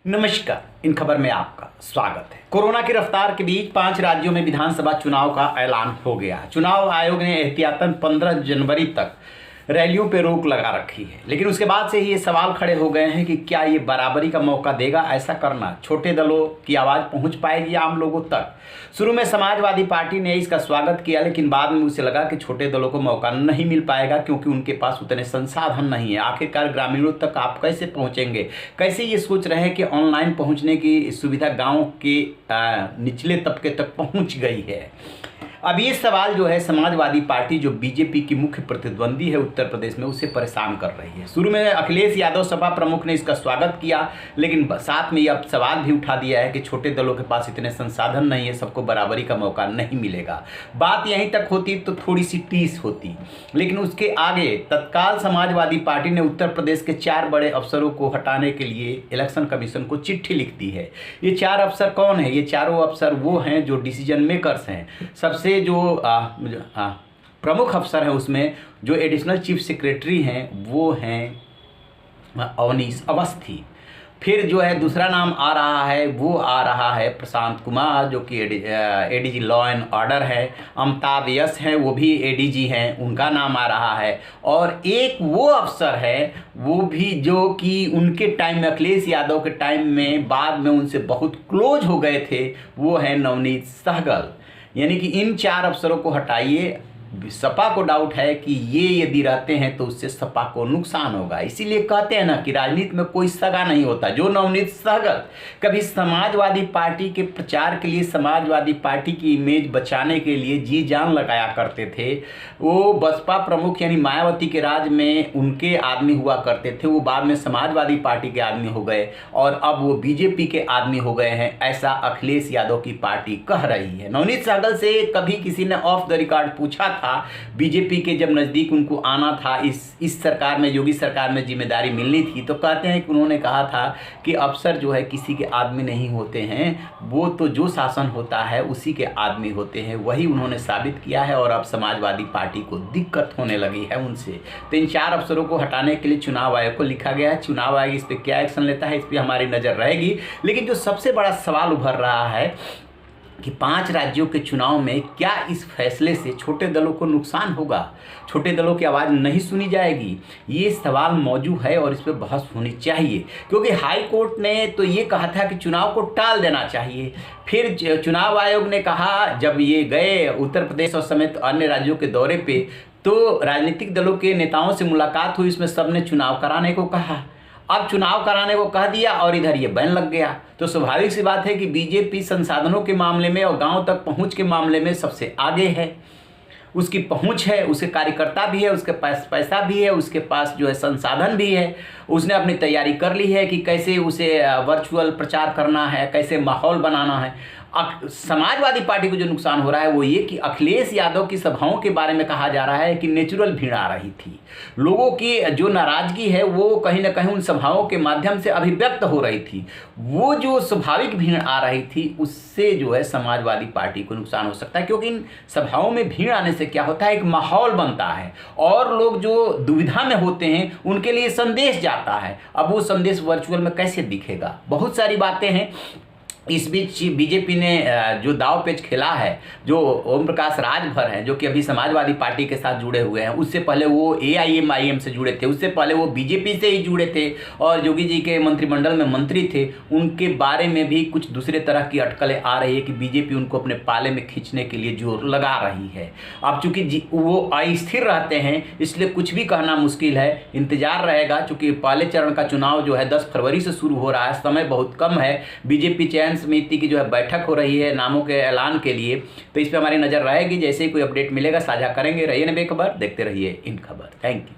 नमस्कार, इन खबर में आपका स्वागत है। कोरोना की रफ्तार के बीच 5 राज्यों में विधानसभा चुनाव का ऐलान हो गया। चुनाव आयोग ने एहतियातन 15 जनवरी तक रैलियों पर रोक लगा रखी है, लेकिन उसके बाद से ही ये सवाल खड़े हो गए हैं कि क्या ये बराबरी का मौका देगा। ऐसा करना छोटे दलों की आवाज़ पहुंच पाएगी आम लोगों तक। शुरू में समाजवादी पार्टी ने इसका स्वागत किया, लेकिन बाद में उसे लगा कि छोटे दलों को मौका नहीं मिल पाएगा क्योंकि उनके पास उतने संसाधन नहीं है। आखिरकार ग्रामीणों तक आप कैसे पहुंचेंगे? कैसे ये सोच रहे हैं कि ऑनलाइन पहुंचने की सुविधा गाँव के निचले तबके तक पहुँच गई है। अब ये सवाल जो है समाजवादी पार्टी जो बीजेपी की मुख्य प्रतिद्वंदी है उत्तर प्रदेश में, उसे परेशान कर रही है। शुरू में अखिलेश यादव सपा प्रमुख ने इसका स्वागत किया, लेकिन साथ में ये अब सवाल भी उठा दिया है कि छोटे दलों के पास इतने संसाधन नहीं है, सबको बराबरी का मौका नहीं मिलेगा। बात यहीं तक होती तो थोड़ी सी टीस होती, लेकिन उसके आगे तत्काल समाजवादी पार्टी ने उत्तर प्रदेश के 4 बड़े अफसरों को हटाने के लिए इलेक्शन कमीशन को चिट्ठी लिख दी है। ये 4 अफसर कौन है? ये चारों अफसर वो हैं जो डिसीजन मेकर्स हैं। सबसे जो प्रमुख अफसर हैं उसमें जो एडिशनल चीफ सेक्रेटरी हैं वो हैं अवनीश अवस्थी। फिर जो है दूसरा नाम आ रहा है, वो आ रहा है प्रशांत कुमार जो कि एडीजी लॉ एंड ऑर्डर है। अमिताभ यस हैं, वो भी एडीजी हैं, उनका नाम आ रहा है। और एक वो अफसर है वो भी जो कि उनके टाइम में अखिलेश यादव के टाइम में बाद में उनसे बहुत क्लोज हो गए थे, वो है नवनीत सहगल। यानी कि इन 4 अफसरों को हटाइए। सपा को डाउट है कि ये यदि रहते हैं तो उससे सपा को नुकसान होगा। इसीलिए कहते हैं ना कि राजनीति में कोई सगा नहीं होता। जो नवनीत सहगल कभी समाजवादी पार्टी के प्रचार के लिए, समाजवादी पार्टी की इमेज बचाने के लिए जी जान लगाया करते थे, वो बसपा प्रमुख यानी मायावती के राज में उनके आदमी हुआ करते थे, वो बाद में समाजवादी पार्टी के आदमी हो गए और अब वो बीजेपी के आदमी हो गए हैं, ऐसा अखिलेश यादव की पार्टी कह रही है। नवनीत सहगल से कभी किसी ने ऑफ द रिकॉर्ड पूछा था, बीजेपी के जब नज़दीक उनको आना था, इस सरकार में, योगी सरकार में जिम्मेदारी मिलनी थी, तो कहते हैं कि उन्होंने कहा था कि अफसर जो है किसी के आदमी नहीं होते हैं, वो तो जो शासन होता है उसी के आदमी होते हैं। वही उन्होंने साबित किया है और अब समाजवादी पार्टी को दिक्कत होने लगी है उनसे। तो इन 4 अफसरों को हटाने के लिए चुनाव आयोग को लिखा गया है। चुनाव आयोग इस पर क्या एक्शन लेता है, इस पर हमारी नज़र रहेगी। लेकिन जो सबसे बड़ा सवाल उभर रहा है कि 5 राज्यों के चुनाव में क्या इस फैसले से छोटे दलों को नुकसान होगा, छोटे दलों की आवाज़ नहीं सुनी जाएगी? ये सवाल मौजूद है और इस पर बहस होनी चाहिए, क्योंकि हाई कोर्ट ने तो ये कहा था कि चुनाव को टाल देना चाहिए। फिर चुनाव आयोग ने कहा, जब ये गए उत्तर प्रदेश और समेत अन्य राज्यों के दौरे पे, तो राजनीतिक दलों के नेताओं से मुलाकात हुई, इसमें सबने चुनाव कराने को कहा। अब चुनाव कराने को कह दिया और इधर ये बैन लग गया। तो स्वाभाविक सी बात है कि बीजेपी संसाधनों के मामले में और गांव तक पहुंच के मामले में सबसे आगे है। उसकी पहुंच है, उसके कार्यकर्ता भी है, उसके पास पैसा भी है, उसके पास जो है संसाधन भी है। उसने अपनी तैयारी कर ली है कि कैसे उसे वर्चुअल प्रचार करना है, कैसे माहौल बनाना है। समाजवादी पार्टी को जो नुकसान हो रहा है वो ये कि अखिलेश यादव की सभाओं के बारे में कहा जा रहा है कि नेचुरल भीड़ आ रही थी। लोगों की जो नाराजगी है वो कहीं ना कहीं उन सभाओं के माध्यम से अभिव्यक्त हो रही थी। वो जो स्वाभाविक भीड़ आ रही थी उससे जो है समाजवादी पार्टी को नुकसान हो सकता है, क्योंकि इन सभाओं में भीड़ आने से क्या होता है, एक माहौल बनता है और लोग जो दुविधा में होते हैं उनके लिए संदेश जाता है। अब वो संदेश वर्चुअल में कैसे दिखेगा? बहुत सारी बातें हैं। इस बीच बीजेपी ने जो दाव पेच खेला है, जो ओम प्रकाश राजभर हैं जो कि अभी समाजवादी पार्टी के साथ जुड़े हुए हैं, उससे पहले वो AIMIM से जुड़े थे, उससे पहले वो बीजेपी से ही जुड़े थे और योगी जी के मंत्रिमंडल में मंत्री थे, उनके बारे में भी कुछ दूसरे तरह की अटकलें आ रही है कि बीजेपी उनको अपने पाले में खींचने के लिए जोर लगा रही है। अब चूंकि वो अस्थिर रहते हैं इसलिए कुछ भी कहना मुश्किल है। इंतजार रहेगा, चूँकि पहले चरण का चुनाव जो है 10 फरवरी से शुरू हो रहा है, समय बहुत कम है। बीजेपी चयन समिति की जो है बैठक हो रही है नामों के ऐलान के लिए, तो इस पे हमारी नजर रहेगी। जैसे ही कोई अपडेट मिलेगा साझा करेंगे। रहिए बेखबर, देखते रहिए इन खबर। Thank you.